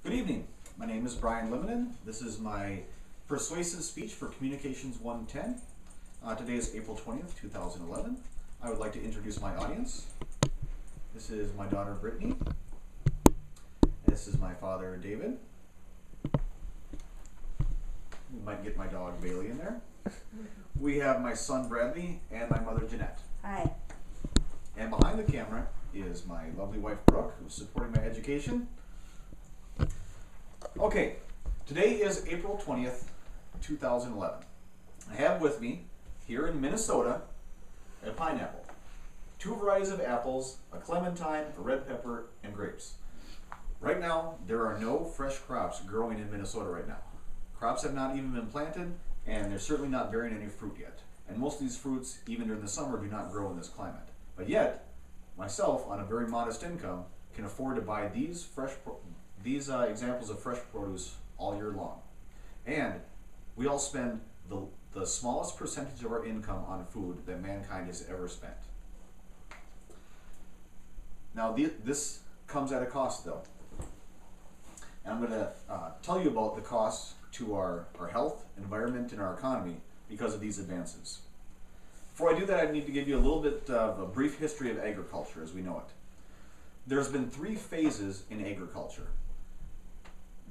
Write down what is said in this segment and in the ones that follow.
Good evening. My name is Brian Limanen. This is my persuasive speech for Communications 110. Today is April 20th, 2011. I would like to introduce my audience. This is my daughter Brittany. This is my father David. We might get my dog Bailey in there. We have my son Bradley and my mother Jeanette. Hi. And behind the camera is my lovely wife Brooke, who's supporting my education. Okay, today is April 20th, 2011. I have with me, here in Minnesota, a pineapple, 2 varieties of apples, a clementine, a red pepper, and grapes. Right now, there are no fresh crops growing in Minnesota right now. Crops have not even been planted, and they're certainly not bearing any fruit yet. And most of these fruits, even during the summer, do not grow in this climate. But yet, myself, on a very modest income, can afford to buy these examples of fresh produce all year long. And we all spend the smallest percentage of our income on food that mankind has ever spent. Now this comes at a cost though. And I'm going to tell you about the costs to our health, environment, and our economy because of these advances. Before I do that, I need to give you a little bit of a brief history of agriculture as we know it. There's been 3 phases in agriculture.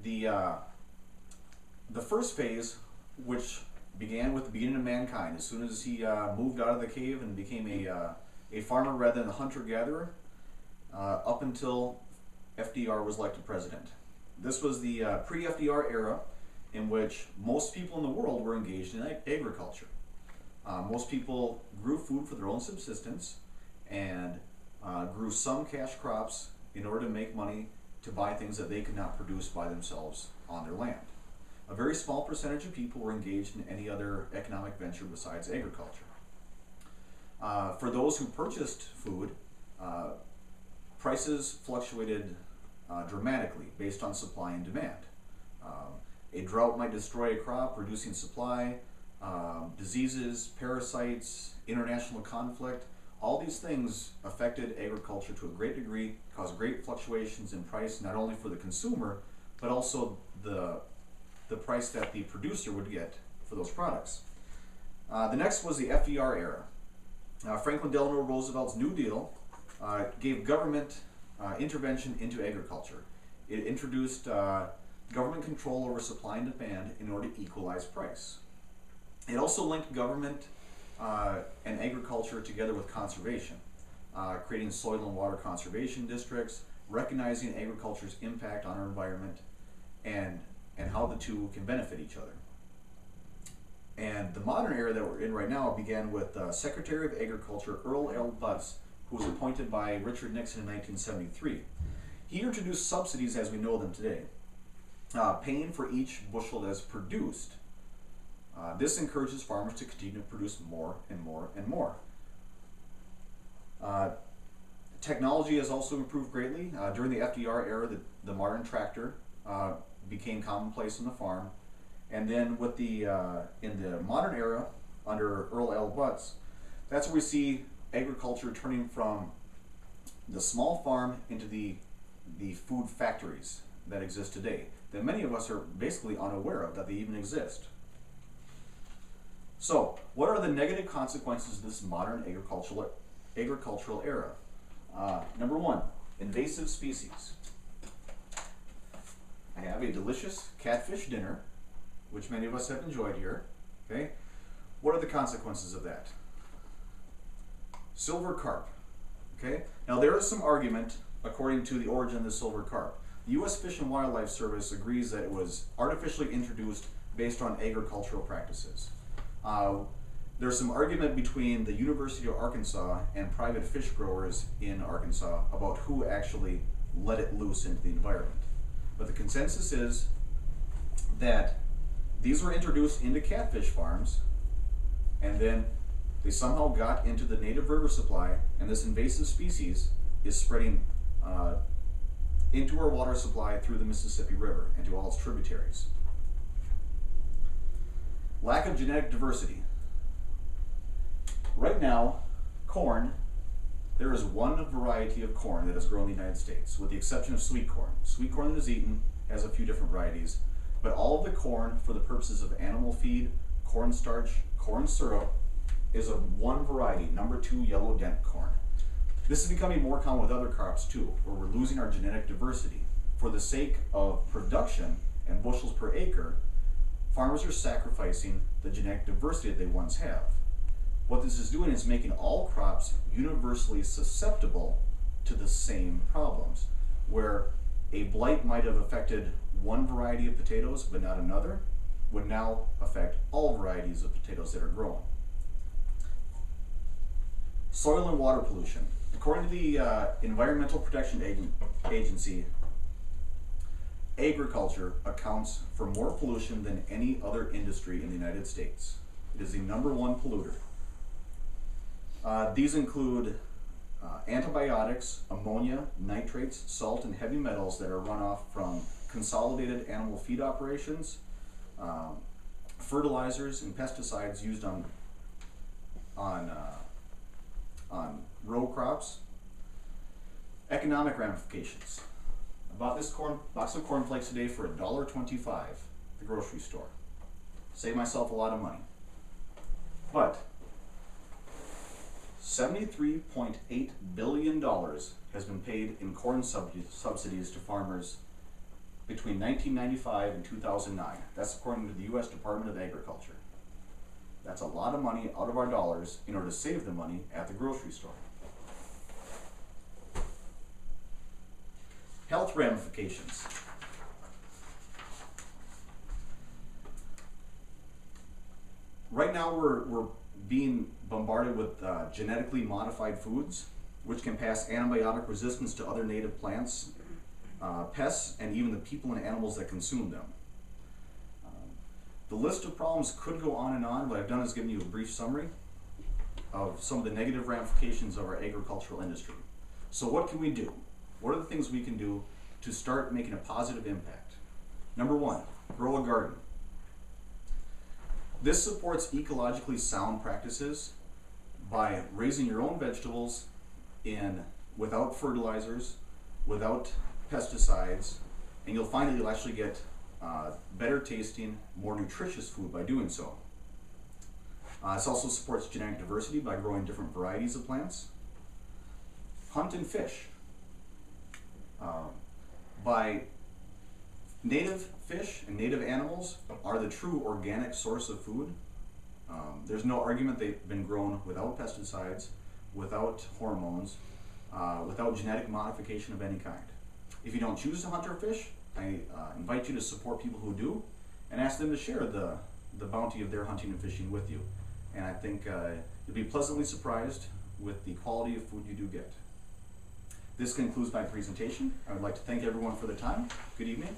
The first phase, which began with the beginning of mankind, as soon as he moved out of the cave and became a farmer rather than a hunter-gatherer, up until FDR was elected president. This was the pre-FDR era in which most people in the world were engaged in agriculture. Most people grew food for their own subsistence and grew some cash crops in order to make money to buy things that they could not produce by themselves on their land. A very small percentage of people were engaged in any other economic venture besides agriculture. For those who purchased food, prices fluctuated dramatically based on supply and demand. A drought might destroy a crop, reducing supply. Diseases, parasites, international conflict, all these things affected agriculture to a great degree, caused great fluctuations in price, not only for the consumer, but also the price that the producer would get for those products. The next was the FDR era. Franklin Delano Roosevelt's New Deal gave government intervention into agriculture. It introduced government control over supply and demand in order to equalize price. It also linked government and agriculture together with conservation, creating soil and water conservation districts, recognizing agriculture's impact on our environment, and how the two can benefit each other. And the modern era that we're in right now began with Secretary of Agriculture Earl L. Butz, who was appointed by Richard Nixon in 1973. He introduced subsidies as we know them today, paying for each bushel that's produced. This encourages farmers to continue to produce more and more and more. Technology has also improved greatly. During the FDR era, the modern tractor became commonplace on the farm. And then with in the modern era, under Earl L. Butz, that's where we see agriculture turning from the small farm into the food factories that exist today, that many of us are basically unaware of that they even exist. So, what are the negative consequences of this modern agricultural era? Number 1, invasive species. I have a delicious catfish dinner, which many of us have enjoyed here. Okay, what are the consequences of that? Silver carp. Okay, now there is some argument according to the origin of the silver carp. The U.S. Fish and Wildlife Service agrees that it was artificially introduced based on agricultural practices. There's some argument between the University of Arkansas and private fish growers in Arkansas about who actually let it loose into the environment. But the consensus is that these were introduced into catfish farms, and then they somehow got into the native river supply, and this invasive species is spreading into our water supply through the Mississippi River and to all its tributaries. Lack of genetic diversity. Right now, corn, there is one variety of corn that is grown in the United States, with the exception of sweet corn. Sweet corn that is eaten has a few different varieties, but all of the corn for the purposes of animal feed, cornstarch, corn syrup is of one variety, number 2 yellow dent corn. This is becoming more common with other crops too, where we're losing our genetic diversity. For the sake of production and bushels per acre, farmers are sacrificing the genetic diversity that they once have. What this is doing is making all crops universally susceptible to the same problems, where a blight might have affected one variety of potatoes but not another, would now affect all varieties of potatoes that are grown. Soil and water pollution. According to the Environmental Protection Agency, agriculture accounts for more pollution than any other industry in the United States. It is the #1 polluter. These include antibiotics, ammonia, nitrates, salt, and heavy metals that are runoff from consolidated animal feed operations, fertilizers and pesticides used on row crops. Economic ramifications. I bought this box of cornflakes today for $1.25 at the grocery store. Saved myself a lot of money. But $73.8 billion has been paid in corn subsidies to farmers between 1995 and 2009. That's according to the U.S. Department of Agriculture. That's a lot of money out of our dollars in order to save the money at the grocery store. Health ramifications. Right now we're being bombarded with genetically modified foods, which can pass antibiotic resistance to other native plants, pests, and even the people and animals that consume them. The list of problems could go on and on. What I've done is given you a brief summary of some of the negative ramifications of our agricultural industry. So what can we do? What are the things we can do to start making a positive impact? Number 1, grow a garden. This supports ecologically sound practices by raising your own vegetables without fertilizers, without pesticides, and you'll find that you'll actually get better tasting, more nutritious food by doing so. This also supports genetic diversity by growing different varieties of plants. Hunt and fish. By native fish and native animals are the true organic source of food. There's no argument they've been grown without pesticides, without hormones, without genetic modification of any kind. If you don't choose to hunt or fish, I invite you to support people who do and ask them to share the bounty of their hunting and fishing with you. And I think you'll be pleasantly surprised with the quality of food you do get. This concludes my presentation. I would like to thank everyone for their time. Good evening.